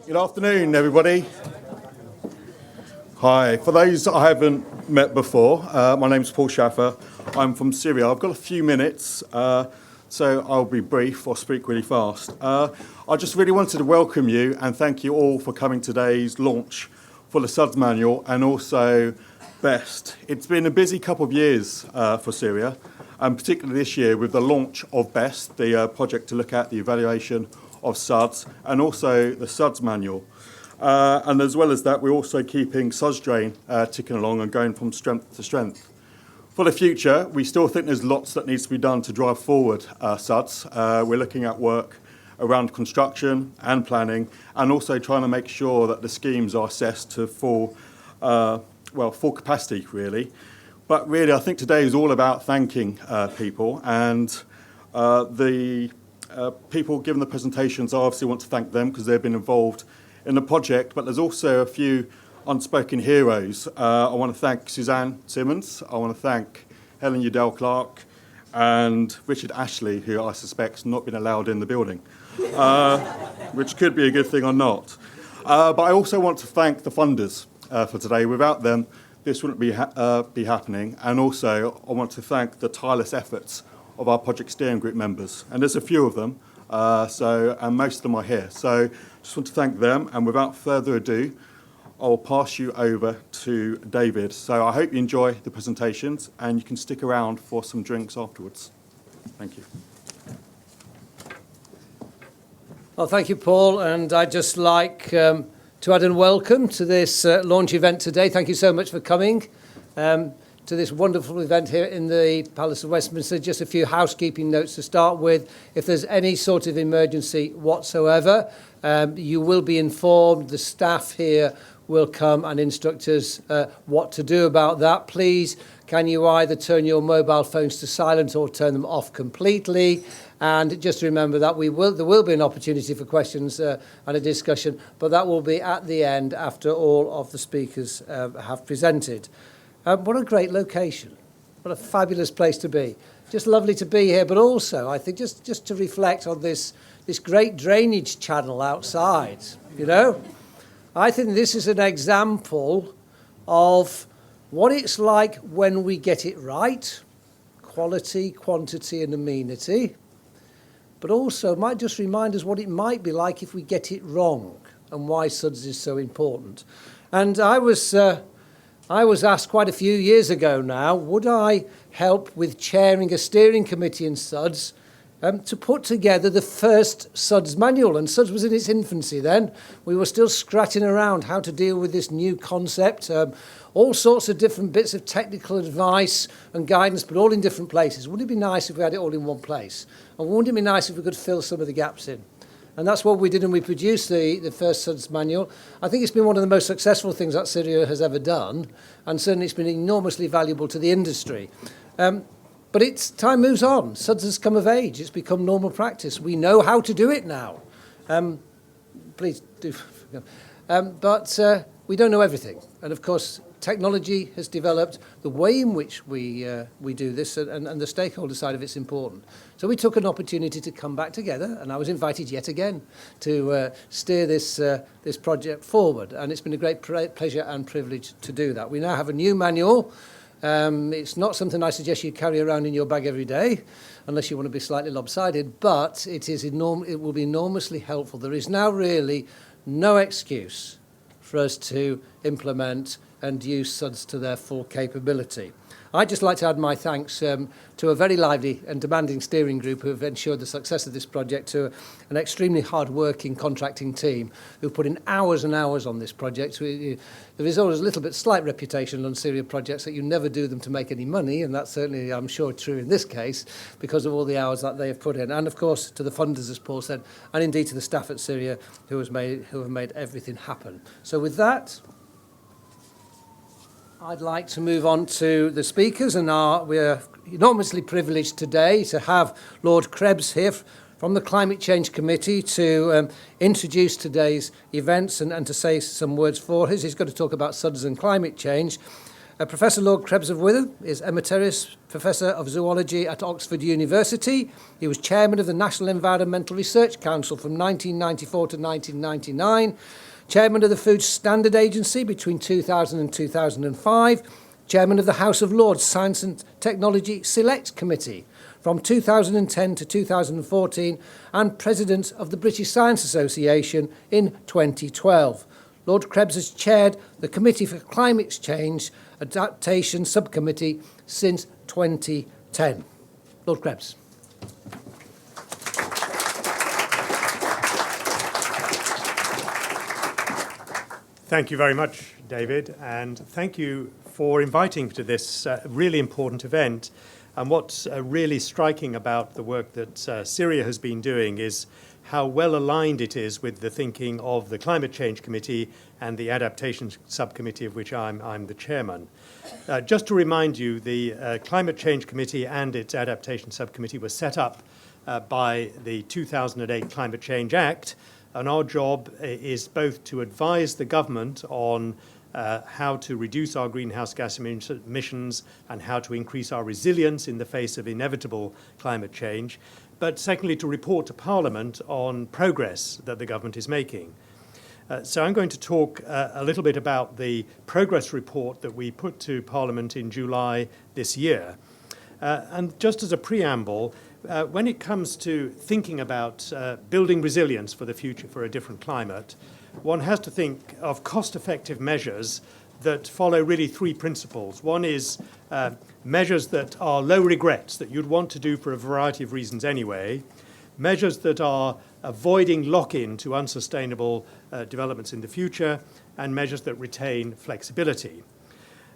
Good afternoon, everybody. Hi. For those I haven't met before, my name's Paul Shaffer. I'm from CIRIA. I've got a few minutes, so I'll be brief or speak really fast. I just really wanted to welcome you and thank you all for coming to today's launch for the SUDS manual and also BEST. It's been a busy couple of years for CIRIA, and particularly this year with the launch of BEST, the project to look at the evaluation of SUDS, and also the SUDS manual. And as well as that, we're also keeping SUDS Drain ticking along and going from strength to strength. For the future, we still think there's lots that needs to be done to drive forward SUDS. We're looking at work around construction and planning, and also trying to make sure that the schemes are assessed to full capacity, really. But really, I think today is all about thanking people, and the people giving the presentations, I obviously want to thank them because they've been involved in the project, but there's also a few unspoken heroes. I want to thank Suzanne Simmons, I want to thank Helen Udell-Clark, and Richard Ashley, who I suspect has not been allowed in the building, which could be a good thing or not. But I also want to thank the funders for today. Without them, this wouldn't be happening. And also, I want to thank the tireless efforts of our project steering group members, and there's a few of them, and most of them are here. So just want to thank them, and without further ado, I'll pass you over to David. So I hope you enjoy the presentations, and you can stick around for some drinks afterwards. Thank you. Well, thank you, Paul, and I'd just like to add a welcome to this launch event today. Thank you so much for coming to this wonderful event here in the Palace of Westminster. Just a few housekeeping notes to start with. If there's any sort of emergency whatsoever, you will be informed. The staff here will come and instruct us what to do about that. Please, can you either turn your mobile phones to silent or turn them off completely? And just remember that there will be an opportunity for questions and a discussion, but that will be at the end after all of the speakers have presented. What a great location. What a fabulous place to be. Just lovely to be here, but also, I think, just to reflect on this great drainage channel outside, you know. I think this is an example of what it's like when we get it right, quality, quantity, and amenity, but also might just remind us what it might be like if we get it wrong and why SUDS is so important. And I was asked quite a few years ago now, would I help with chairing a steering committee in SUDS to put together the first SUDS manual. And SUDS was in its infancy then. We were still scratching around how to deal with this new concept. All sorts of different bits of technical advice and guidance, but all in different places. Wouldn't it be nice if we had it all in one place? And wouldn't it be nice if we could fill some of the gaps in? And that's what we did, and we produced the first SUDS manual. I think it's been one of the most successful things that CIRIA has ever done, and certainly it's been enormously valuable to the industry. But time moves on. SUDS has come of age. It's become normal practice. We know how to do it now. Please do. But we don't know everything. And of course, technology has developed. The way in which we do this and the stakeholder side of it's important. So we took an opportunity to come back together, and I was invited yet again to steer this project forward. And it's been a great pleasure and privilege to do that. We now have a new manual. It's not something I suggest you carry around in your bag every day, unless you want to be slightly lopsided, but it will be enormously helpful. There is now really no excuse for us to implement and use SUDS to their full capability. I'd just like to add my thanks to a very lively and demanding steering group who have ensured the success of this project, to an extremely hard-working contracting team who put in hours and hours on this project. There is always a little bit slight reputation on CIRIA projects that you never do them to make any money, and that's certainly, I'm sure, true in this case because of all the hours that they have put in. And, of course, to the funders, as Paul said, and indeed to the staff at CIRIA who have made everything happen. So with that, I'd like to move on to the speakers, and we're enormously privileged today to have Lord Krebs here from the Climate Change Committee to introduce today's events and to say some words for us. He's going to talk about SUDS and climate change. Professor Lord Krebs of Witham is Emeritus Professor of Zoology at Oxford University. He was Chairman of the National Environmental Research Council from 1994 to 1999, Chairman of the Food Standard Agency between 2000 and 2005, Chairman of the House of Lords Science and Technology Select Committee from 2010 to 2014, and President of the British Science Association in 2012. Lord Krebs has chaired the Committee for Climate Change Adaptation Subcommittee since 2010. Lord Krebs. Thank you very much, David, and thank you for inviting me to this really important event. And what's really striking about the work that CIRIA has been doing is how well aligned it is with the thinking of the Climate Change Committee and the Adaptation Subcommittee, of which I'm the chairman. Just to remind you, the Climate Change Committee and its Adaptation Subcommittee were set up by the 2008 Climate Change Act, and our job is both to advise the government on how to reduce our greenhouse gas emissions and how to increase our resilience in the face of inevitable climate change, but secondly, to report to Parliament on progress that the government is making. So I'm going to talk a little bit about the progress report that we put to Parliament in July this year. And just as a preamble, when it comes to thinking about building resilience for the future, for a different climate, one has to think of cost-effective measures that follow really three principles. One is measures that are low regrets, that you'd want to do for a variety of reasons anyway, measures that are avoiding lock-in to unsustainable developments in the future, and measures that retain flexibility.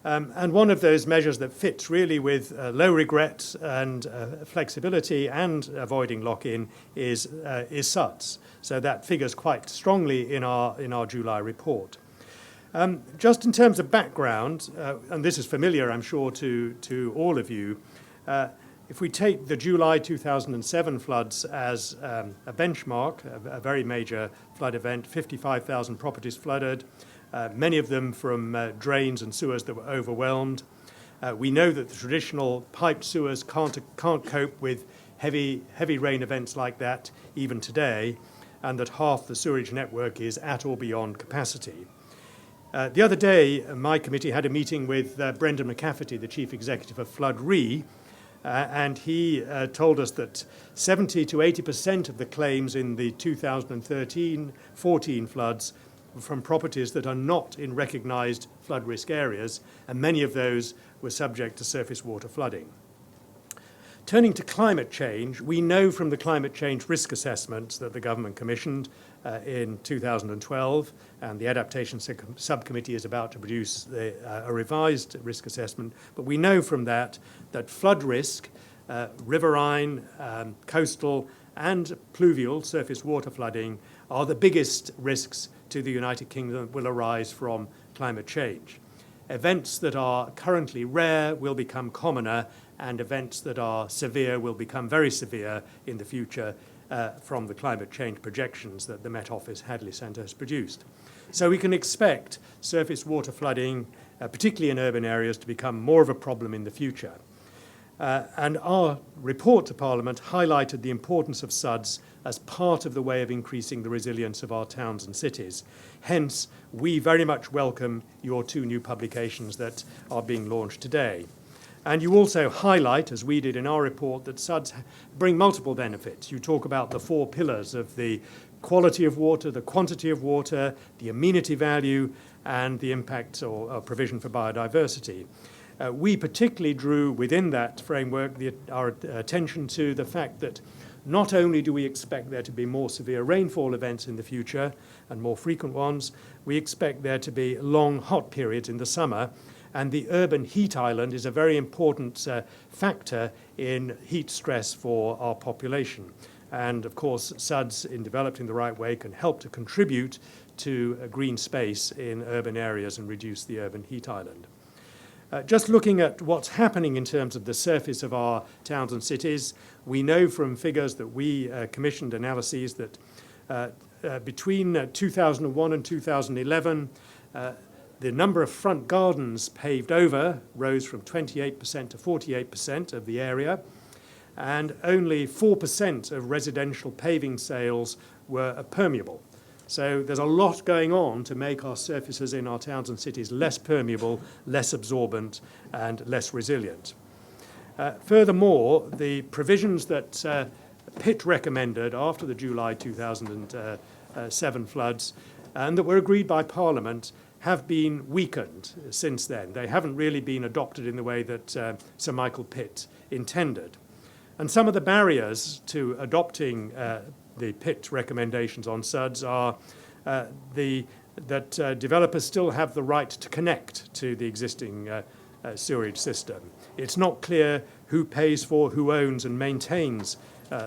And one of those measures that fits really with low regret and flexibility and avoiding lock-in is SUDS. So that figures quite strongly in our July report. Just in terms of background, and this is familiar, I'm sure, to all of you, if we take the July 2007 floods as a benchmark, a very major flood event, 55,000 properties flooded, many of them from drains and sewers that were overwhelmed. We know that the traditional piped sewers can't cope with heavy rain events like that even today, and that half the sewerage network is at or beyond capacity. The other day, my committee had a meeting with Brendan McCafferty, the Chief Executive of Flood Re, and he told us that 70 to 80% of the claims in the 2013-14 floods were from properties that are not in recognised flood risk areas, and many of those were subject to surface water flooding. Turning to climate change, we know from the climate change risk assessments that the government commissioned in 2012, and the Adaptation Subcommittee is about to produce a revised risk assessment, but we know from that flood risk, riverine, coastal and pluvial surface water flooding are the biggest risks to the United Kingdom that will arise from climate change. Events that are currently rare will become commoner, and events that are severe will become very severe in the future from the climate change projections that the Met Office Hadley Centre has produced. So we can expect surface water flooding, particularly in urban areas, to become more of a problem in the future. And our report to Parliament highlighted the importance of SUDS as part of the way of increasing the resilience of our towns and cities. Hence, we very much welcome your two new publications that are being launched today. And you also highlight, as we did in our report, that SUDS bring multiple benefits. You talk about the four pillars of the quality of water, the quantity of water, the amenity value, and the impact or provision for biodiversity. We particularly drew within that framework our attention to the fact that not only do we expect there to be more severe rainfall events in the future and more frequent ones, we expect there to be long hot periods in the summer, and the urban heat island is a very important factor in heat stress for our population. And of course, SUDS, in developed in the right way, can help to contribute to a green space in urban areas and reduce the urban heat island. Just looking at what's happening in terms of the surface of our towns and cities, we know from figures that we commissioned analyses that between 2001 and 2011, The number of front gardens paved over rose from 28% to 48% of the area, and only 4% of residential paving sales were permeable. So there's a lot going on to make our surfaces in our towns and cities less permeable, less absorbent, and less resilient. Furthermore, the provisions that Pitt recommended after the July 2007 floods and that were agreed by Parliament have been weakened since then. They haven't really been adopted in the way that Sir Michael Pitt intended. And some of the barriers to adopting the Pitt recommendations on SUDS are that developers still have the right to connect to the existing sewerage system. It's not clear who pays for, who owns and maintains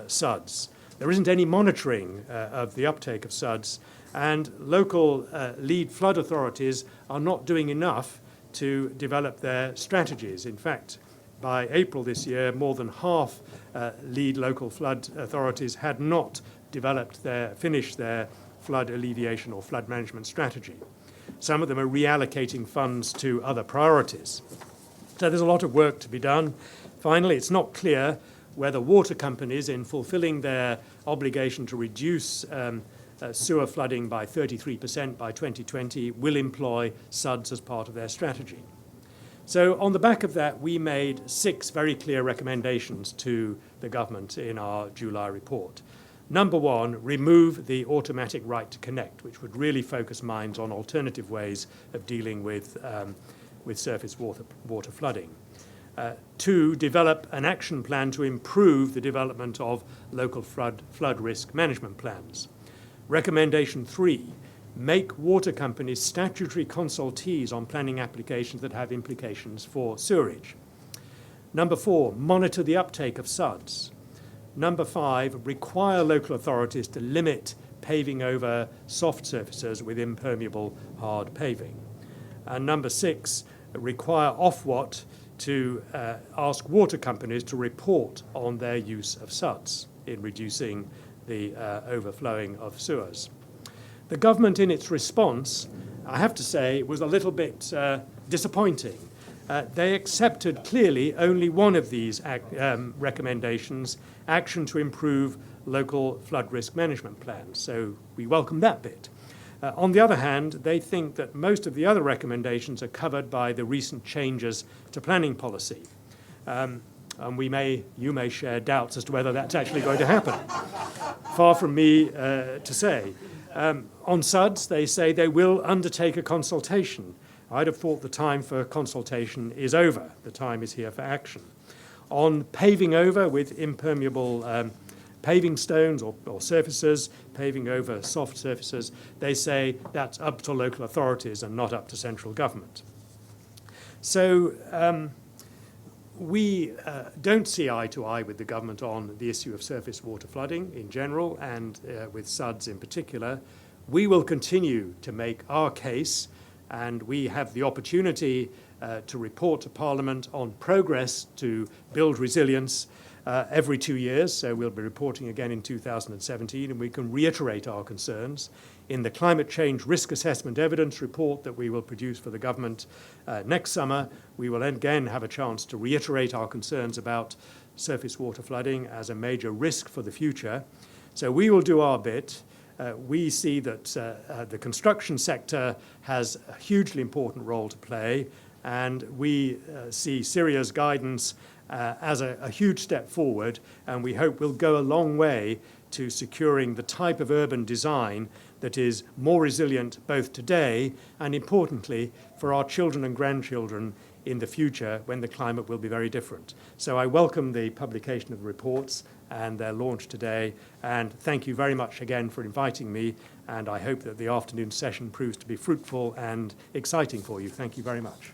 SUDS. There isn't any monitoring of the uptake of SUDS, and local lead flood authorities are not doing enough to develop their strategies. In fact, by April this year, more than half lead local flood authorities had not finished their flood alleviation or flood management strategy. Some of them are reallocating funds to other priorities. So there's a lot of work to be done. Finally, it's not clear whether water companies, in fulfilling their obligation to reduce sewer flooding by 33% by 2020, will employ SUDS as part of their strategy. So on the back of that, we made 6 very clear recommendations to the government in our July report. Number 1, remove the automatic right to connect, which would really focus minds on alternative ways of dealing with surface water flooding. 2, develop an action plan to improve the development of local flood risk management plans. Recommendation 3, make water companies statutory consultees on planning applications that have implications for sewerage. Number 4, monitor the uptake of SUDS. Number 5, require local authorities to limit paving over soft surfaces with impermeable hard paving. And number 6, require Ofwat to ask water companies to report on their use of SUDS in reducing the overflowing of sewers. The government, in its response, I have to say, was a little bit disappointing. They accepted clearly only one of these recommendations, action to improve local flood risk management plans. So we welcome that bit. On the other hand, they think that most of the other recommendations are covered by the recent changes to planning policy. And you may share doubts as to whether that's actually going to happen. Far from me to say. On SUDS, they say they will undertake a consultation. I'd have thought the time for consultation is over. The time is here for action. On paving over with impermeable paving stones or surfaces, paving over soft surfaces, they say that's up to local authorities and not up to central government. So we don't see eye to eye with the government on the issue of surface water flooding in general and with SUDS in particular. We will continue to make our case, and we have the opportunity to report to Parliament on progress to build resilience every 2 years. So we'll be reporting again in 2017, and we can reiterate our concerns. In the Climate Change Risk Assessment Evidence Report that we will produce for the government next summer, we will again have a chance to reiterate our concerns about surface water flooding as a major risk for the future. So we will do our bit. We see that the construction sector has a hugely important role to play, and we see CIRIA's guidance as a huge step forward, and we hope will go a long way to securing the type of urban design that is more resilient both today and, importantly, for our children and grandchildren in the future when the climate will be very different. So I welcome the publication of the reports and their launch today, and thank you very much again for inviting me, and I hope that the afternoon session proves to be fruitful and exciting for you. Thank you very much.